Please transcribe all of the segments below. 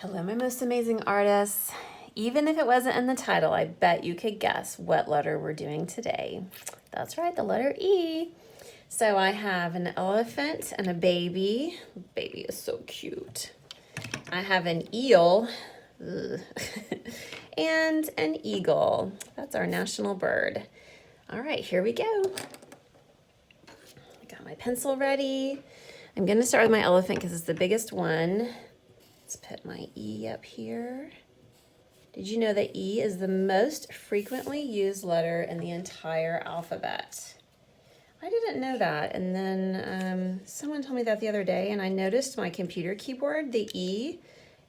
Hello, my most amazing artists. Even if it wasn't in the title, I bet you could guess what letter we're doing today. That's right, the letter E. So I have an elephant and a baby. Baby is so cute. I have an eel and an eagle. That's our national bird. All right, here we go. I got my pencil ready. I'm going to start with my elephant because it's the biggest one. Let's put my E up here. Did you know that E is the most frequently used letter in the entire alphabet? I didn't know that, and then someone told me that the other day, and I noticed my computer keyboard, the E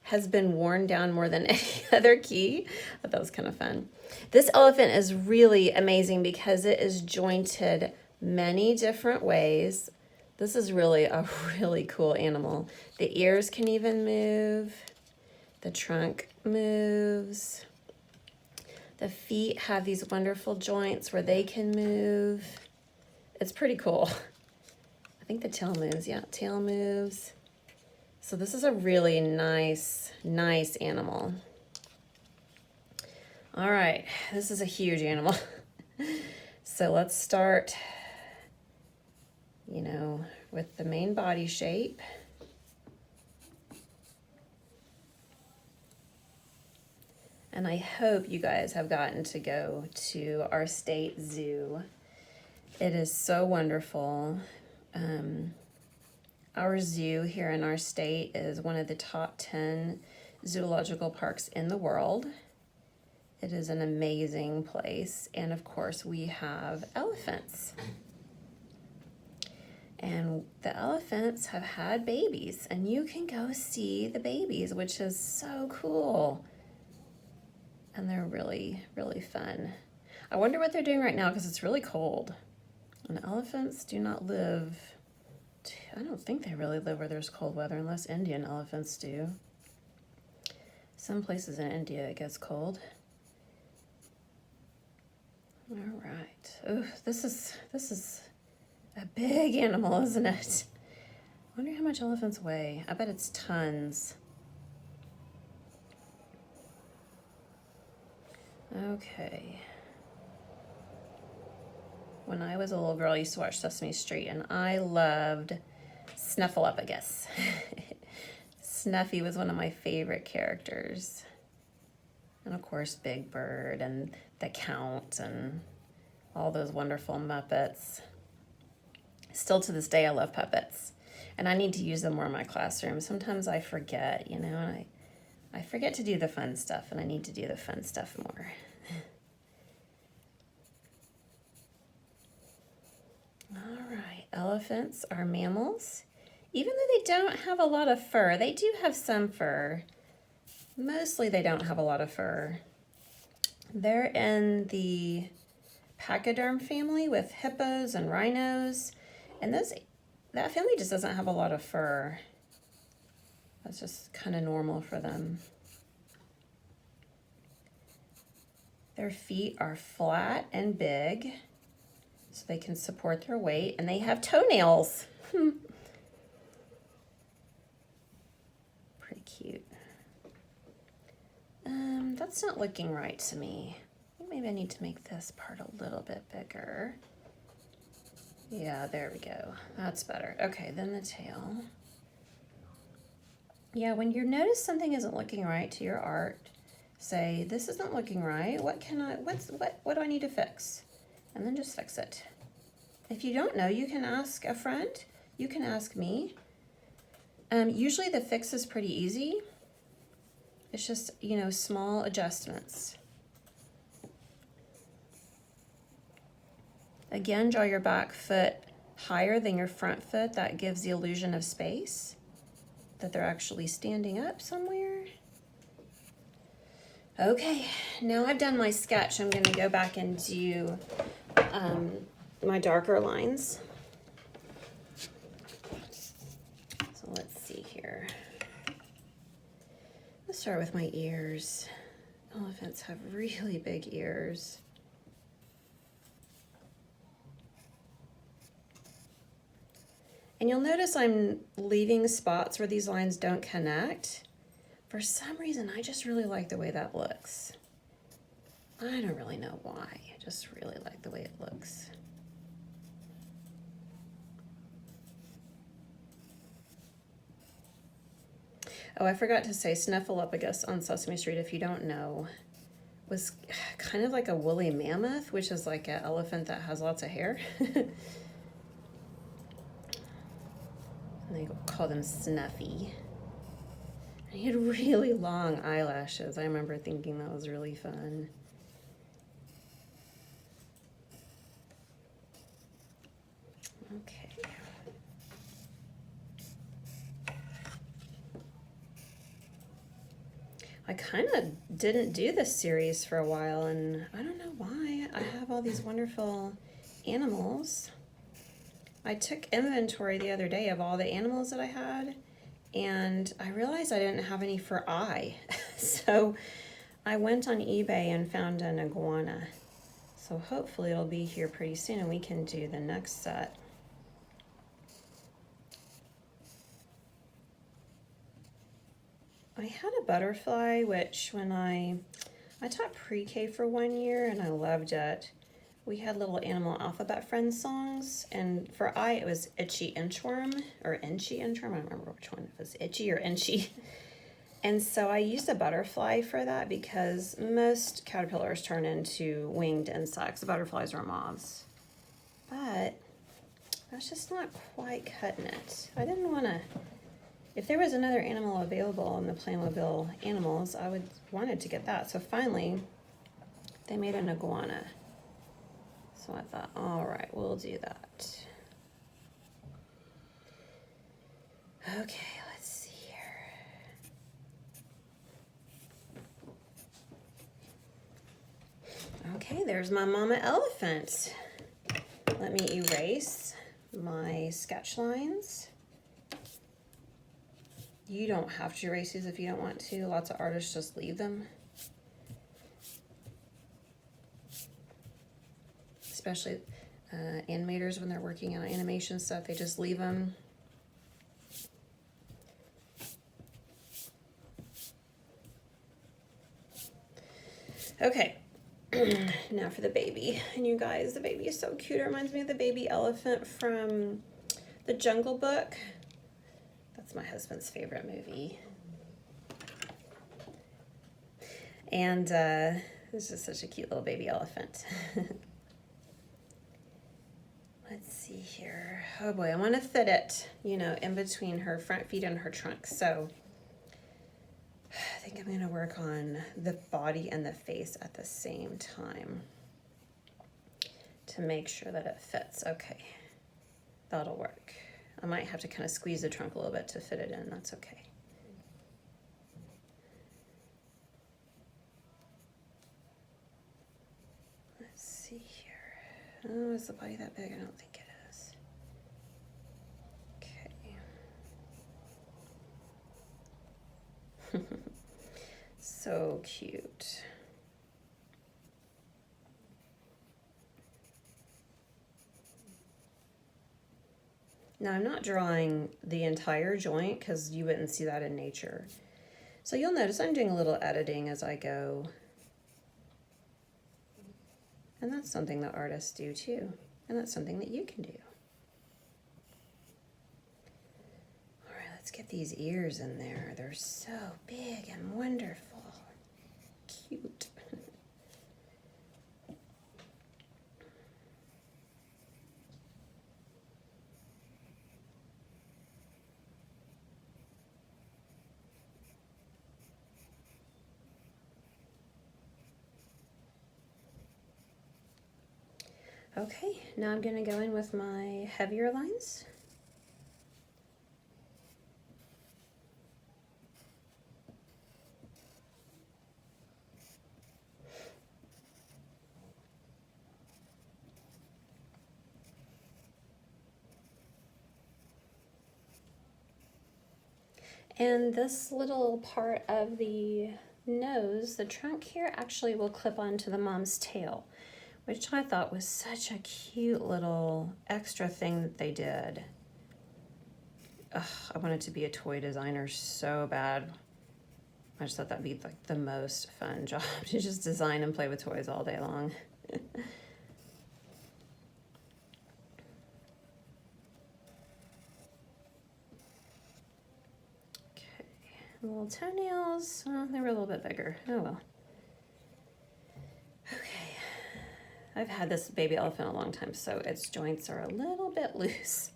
has been worn down more than any other key. I thought that was kind of fun. This elephant is really amazing because it is jointed many different ways. This is really a really cool animal. The ears can even move. The trunk moves. The feet have these wonderful joints where they can move. It's pretty cool. I think the tail moves. Yeah, tail moves. So this is a really nice animal. All right, this is a huge animal. So let's start, with the main body shape. And I hope you guys have gotten to go to our state zoo. It is so wonderful. Our zoo here in our state is one of the top 10 zoological parks in the world. It is an amazing place. And of course, we have elephants. And the elephants have had babies, and you can go see the babies, which is so cool. And they're really, really fun. I wonder what they're doing right now because it's really cold. And elephants do not live, I don't think they really live where there's cold weather unless Indian elephants do. Some places in India it gets cold. All right. Oh, this is a big animal, isn't it? I wonder how much elephants weigh. I bet it's tons. Okay. When I was a little girl, I used to watch Sesame Street, and I loved Snuffleupagus. Snuffy was one of my favorite characters. And of course, Big Bird and the Count and all those wonderful Muppets. Still to this day, I love puppets. And I need to use them more in my classroom. Sometimes I forget, and I forget to do the fun stuff, and I need to do the fun stuff more. All right, elephants are mammals. Even though they don't have a lot of fur, they do have some fur. Mostly they don't have a lot of fur. They're in the pachyderm family with hippos and rhinos. And that family just doesn't have a lot of fur. That's just kind of normal for them. Their feet are flat and big, so they can support their weight, and they have toenails. Pretty cute. That's not looking right to me. Maybe I need to make this part a little bit bigger. Yeah, there we go. That's better. Okay, then the tail. Yeah, when you notice something isn't looking right to your art, say, this isn't looking right. What do I need to fix? And then just fix it. If you don't know, you can ask a friend. You can ask me. Usually the fix is pretty easy. It's just, small adjustments. Again, draw your back foot higher than your front foot. That gives the illusion of space, that they're actually standing up somewhere. Okay, now I've done my sketch. I'm going to go back and do my darker lines. So let's see here. Let's start with my ears. Elephants have really big ears. And you'll notice I'm leaving spots where these lines don't connect For some reason, I just really like the way that looks. I don't really know why. I just really like the way it looks. Oh, I forgot to say, Snuffleupagus on Sesame Street, if you don't know, was kind of like a woolly mammoth, which is like an elephant that has lots of hair. And they call them Snuffy. And he had really long eyelashes. I remember thinking that was really fun. Okay. I kind of didn't do this series for a while, and I don't know why. I have all these wonderful animals. I took inventory the other day of all the animals that I had, and I realized I didn't have any for I. So I went on eBay and found an iguana. So hopefully it'll be here pretty soon and we can do the next set. I had a butterfly, which when I taught pre-K for 1 year and I loved it. We had little animal alphabet friends songs, and for I it was Itchy Inchworm, or Inchy Inchworm, I don't remember which one it was, Itchy or Inchy. And so I used a butterfly for that because most caterpillars turn into winged insects. Butterflies are moths. But that's just not quite cutting it. I didn't want to. If there was another animal available in the Playmobil animals, I wanted to get that. So finally, they made an iguana. So I thought, all right, we'll do that. Okay, let's see here. Okay, there's my mama elephant. Let me erase my sketch lines. You don't have to erase these if you don't want to. Lots of artists just leave them. Especially animators when they're working on animation stuff, they just leave them. Okay, now for the baby. And you guys, the baby is so cute. It reminds me of the baby elephant from The Jungle Book. That's my husband's favorite movie. And this is such a cute little baby elephant. Let's see here. Oh boy, I want to fit it, you know, in between her front feet and her trunk. So I think I'm going to work on the body and the face at the same time to make sure that it fits. Okay, that'll work. I might have to kind of squeeze the trunk a little bit to fit it in. That's okay. Let's see here. Oh, is the body that big? I don't think it is. Okay. So cute. Now I'm not drawing the entire joint because you wouldn't see that in nature. So you'll notice I'm doing a little editing as I go. And that's something that artists do too. And that's something that you can do. All right, let's get these ears in there. They're so big and wonderful. Cute. Okay, now I'm going to go in with my heavier lines. And this little part of the nose, the trunk here, actually will clip onto the mom's tail, which I thought was such a cute little extra thing that they did. Ugh, I wanted to be a toy designer so bad. I just thought that'd be like the most fun job to just design and play with toys all day long. Okay, little toenails. Oh, they were a little bit bigger. Oh well. Okay, I've had this baby elephant a long time, so its joints are a little bit loose.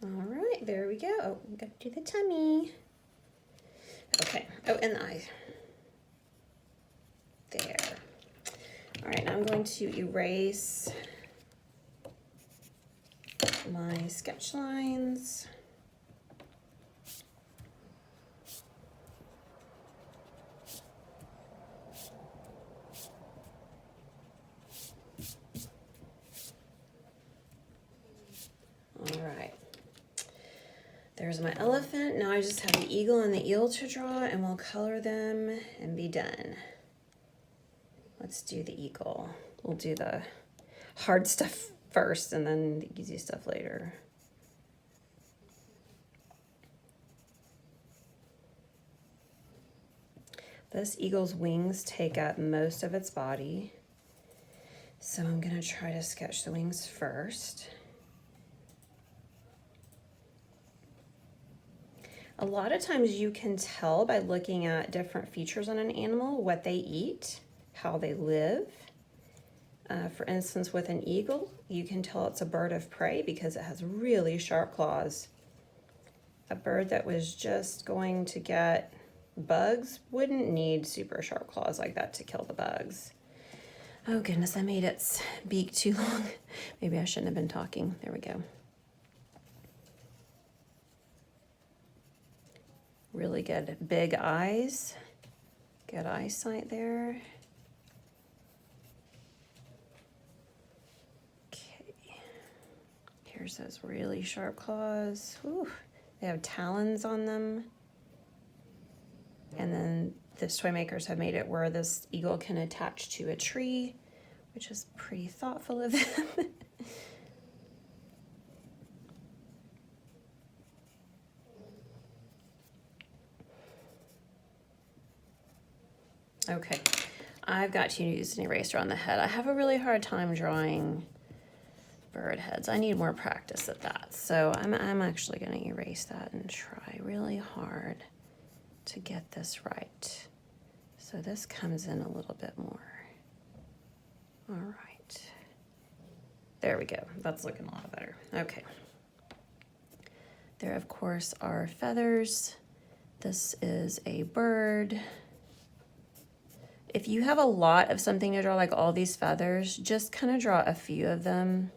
All right, there we go. Oh, we got to do the tummy. Okay. Oh, and the eye. There. All right, now I'm going to erase my sketch lines. All right. There's my elephant. Now I just have the eagle and the eel to draw, and we'll color them and be done. Let's do the eagle. We'll do the hard stuff first and then the easy stuff later. This eagle's wings take up most of its body, so I'm gonna try to sketch the wings first. A lot of times you can tell by looking at different features on an animal, what they eat, how they live. For instance, with an eagle, you can tell it's a bird of prey because it has really sharp claws. A bird that was just going to get bugs wouldn't need super sharp claws like that to kill the bugs. Oh goodness, I made its beak too long. Maybe I shouldn't have been talking. There we go. Really good big eyes. Good eyesight there. Okay. Here's those really sharp claws. Ooh, they have talons on them. And then the toy makers have made it where this eagle can attach to a tree, which is pretty thoughtful of them. Okay, I've got to use an eraser on the head. I have a really hard time drawing bird heads. I need more practice at that. So I'm actually gonna erase that and try really hard to get this right. So this comes in a little bit more. All right. There we go. That's looking a lot better. Okay. There, of course, are feathers. This is a bird. If you have a lot of something to draw, like all these feathers, just kind of draw a few of them.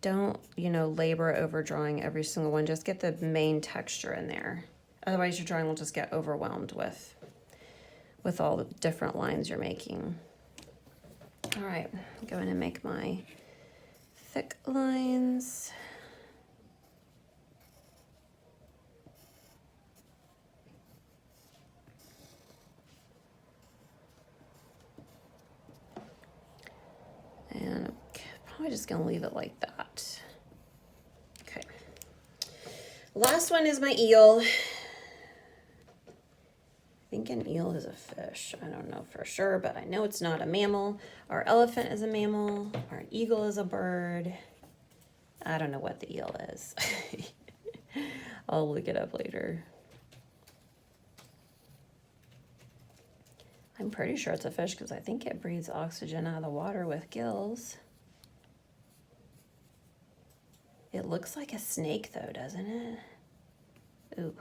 Don't, labor over drawing every single one. Just get the main texture in there. Otherwise, your drawing will just get overwhelmed with all the different lines you're making. All right, I'm going to make my thick lines. And I'm probably just gonna leave it like that. Okay. Last one is my eel. I think an eel is a fish. I don't know for sure, but I know it's not a mammal. Our elephant is a mammal. Our eagle is a bird. I don't know what the eel is. I'll look it up later. I'm pretty sure it's a fish because I think it breathes oxygen out of the water with gills. It looks like a snake though, doesn't it? Ooh.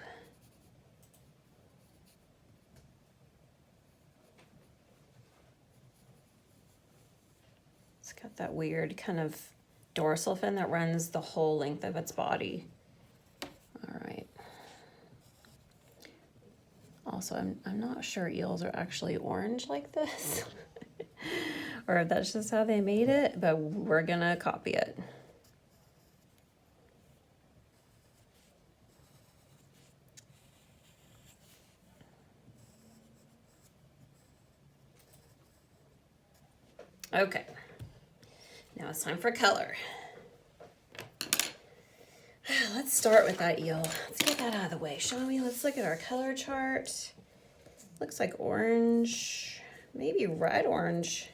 It's got that weird kind of dorsal fin that runs the whole length of its body. All right. Also, I'm not sure eels are actually orange like this, or if that's just how they made it, but we're gonna copy it. Okay, now it's time for color. Let's start with that eel. Let's get that out of the way, shall we? Let's look at our color chart. Looks like orange, maybe red orange.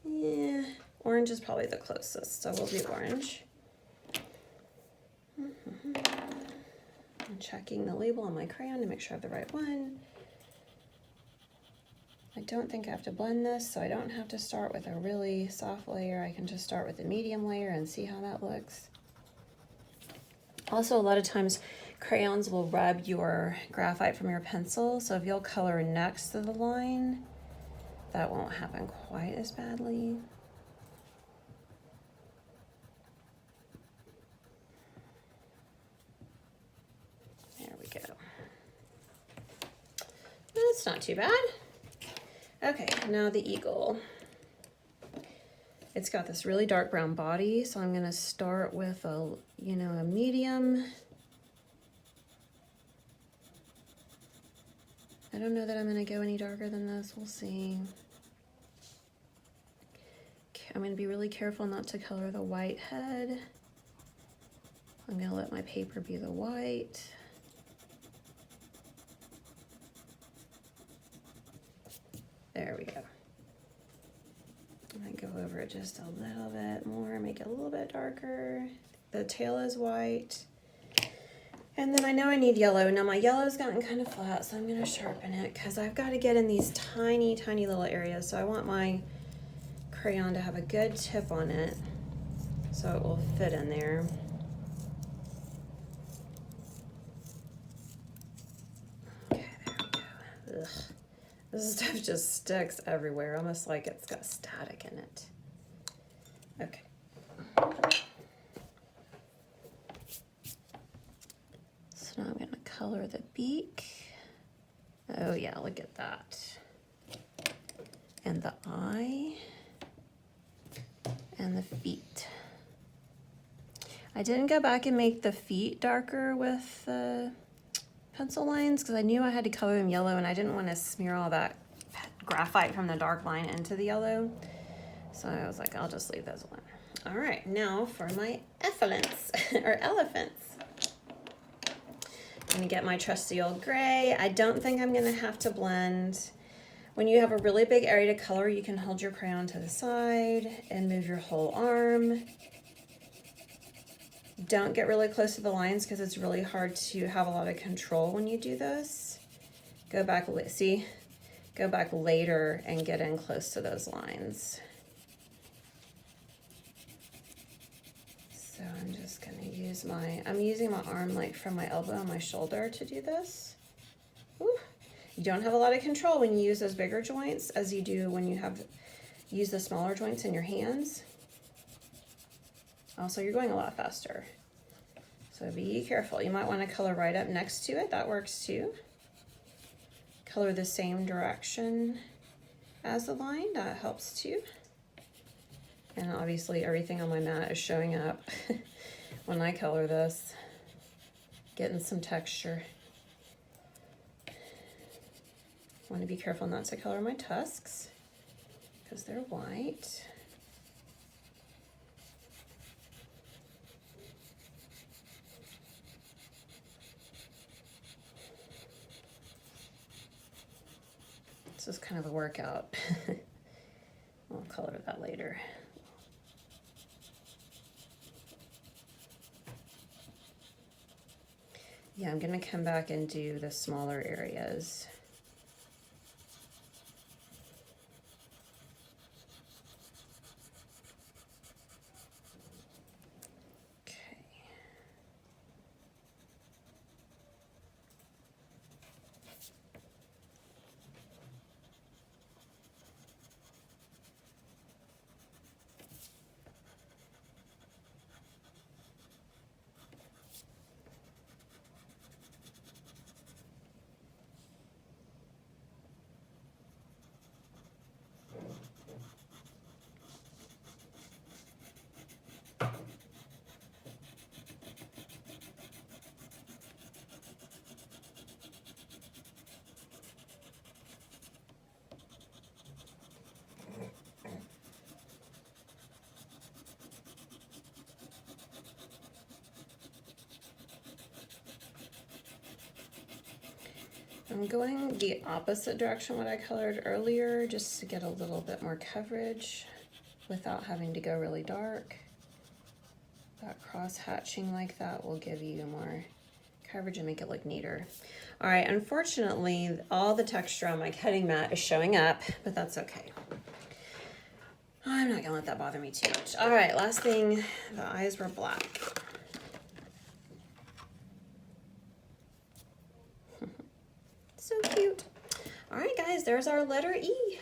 Yeah, orange is probably the closest, so we'll do orange. I'm checking the label on my crayon to make sure I have the right one. I don't think I have to blend this, so I don't have to start with a really soft layer. I can just start with a medium layer and see how that looks. Also, a lot of times crayons will rub your graphite from your pencil, so if you'll color next to the line, that won't happen quite as badly. There we go. That's not too bad. Okay, now the eagle. It's got this really dark brown body, so I'm gonna start with a medium. I don't know that I'm gonna go any darker than this, we'll see. I'm gonna be really careful not to color the white head. I'm gonna let my paper be the white. There we go. I'm gonna go over it just a little bit more, make it a little bit darker. The tail is white. And then I know I need yellow. Now my yellow's gotten kind of flat, so I'm gonna sharpen it because I've got to get in these tiny, tiny little areas. So I want my crayon to have a good tip on it so it will fit in there. Okay, there we go. Ugh. This stuff just sticks everywhere, almost like it's got static in it. Okay. So now I'm going to color the beak. Oh yeah, look at that. And the eye. And the feet. I didn't go back and make the feet darker with the pencil lines because I knew I had to color them yellow and I didn't want to smear all that graphite from the dark line into the yellow. So I was like, I'll just leave those alone. All right, now for my elephants or elephants. I'm gonna get my trusty old gray. I don't think I'm gonna have to blend. When you have a really big area to color, you can hold your crayon to the side and move your whole arm. Don't get really close to the lines because it's really hard to have a lot of control when you do this. Go back, see? Go back later and get in close to those lines. So I'm just gonna use I'm using my arm like from my elbow and my shoulder to do this. Ooh. You don't have a lot of control when you use those bigger joints as you do when you use the smaller joints in your hands. Also, you're going a lot faster. So be careful. You might want to color right up next to it. That works too. Color the same direction as the line. That helps too. And obviously everything on my mat is showing up when I color this. Getting some texture. Want to be careful not to color my tusks because they're white. This is kind of a workout. I'll color that later. Yeah, I'm gonna come back and do the smaller areas. I'm going the opposite direction what I colored earlier, just to get a little bit more coverage without having to go really dark. That cross hatching like that will give you more coverage and make it look neater. All right, unfortunately, all the texture on my cutting mat is showing up, but that's okay. I'm not gonna let that bother me too much. All right, last thing, the eyes were black. So cute. All right, guys, there's our letter E.